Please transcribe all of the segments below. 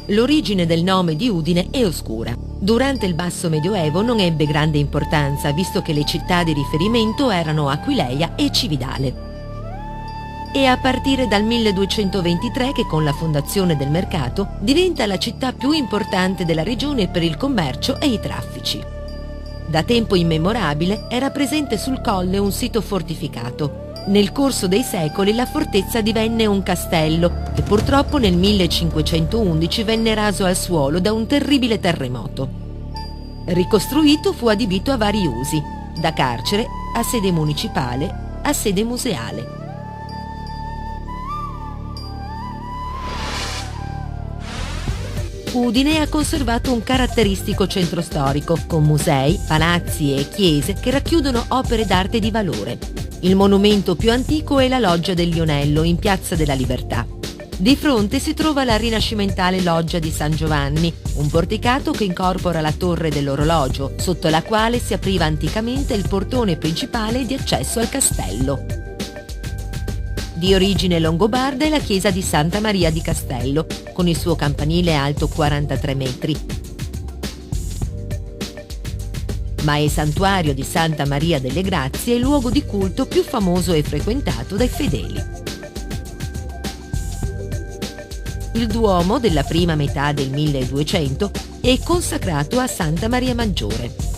L'origine del nome di Udine è oscura. Durante il Basso Medioevo non ebbe grande importanza, visto che le città di riferimento erano Aquileia e Cividale. È a partire dal 1223 che, con la fondazione del mercato, diventa la città più importante della regione per il commercio e i traffici. Da tempo immemorabile era presente sul colle un sito fortificato. Nel corso dei secoli la fortezza divenne un castello che purtroppo nel 1511 venne raso al suolo da un terribile terremoto. Ricostruito, fu adibito a vari usi, da carcere a sede municipale a sede museale. Udine ha conservato un caratteristico centro storico, con musei, palazzi e chiese che racchiudono opere d'arte di valore. Il monumento più antico è la Loggia del Lionello, in Piazza della Libertà. Di fronte si trova la rinascimentale Loggia di San Giovanni, un porticato che incorpora la torre dell'orologio, sotto la quale si apriva anticamente il portone principale di accesso al castello. Di origine longobarda è la chiesa di Santa Maria di Castello, con il suo campanile alto 43 metri. Ma è santuario di Santa Maria delle Grazie, il luogo di culto più famoso e frequentato dai fedeli. Il Duomo, della prima metà del 1200, è consacrato a Santa Maria Maggiore.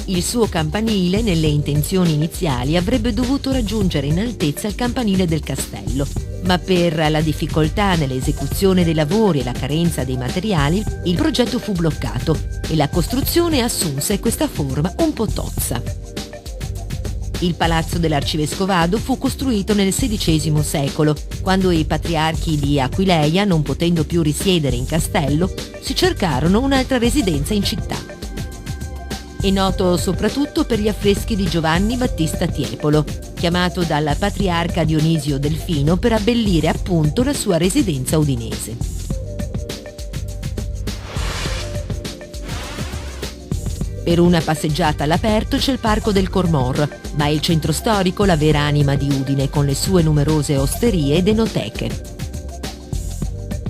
Il suo campanile, nelle intenzioni iniziali, avrebbe dovuto raggiungere in altezza il campanile del castello, ma per la difficoltà nell'esecuzione dei lavori e la carenza dei materiali, il progetto fu bloccato e la costruzione assunse questa forma un po' tozza. Il palazzo dell'arcivescovado fu costruito nel XVI secolo, quando i patriarchi di Aquileia, non potendo più risiedere in castello, si cercarono un'altra residenza in città. È noto soprattutto per gli affreschi di Giovanni Battista Tiepolo, chiamato dal patriarca Dionisio Delfino per abbellire appunto la sua residenza udinese. Per una passeggiata all'aperto c'è il Parco del Cormor, ma è il centro storico la vera anima di Udine, con le sue numerose osterie ed enoteche.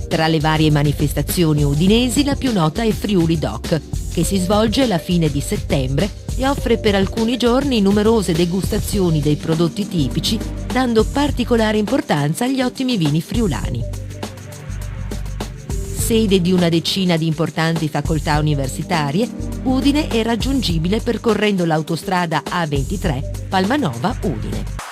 Tra le varie manifestazioni udinesi la più nota è Friuli Doc, che si svolge alla fine di settembre e offre per alcuni giorni numerose degustazioni dei prodotti tipici, dando particolare importanza agli ottimi vini friulani. Sede di una decina di importanti facoltà universitarie, Udine è raggiungibile percorrendo l'autostrada A23 Palmanova-Udine.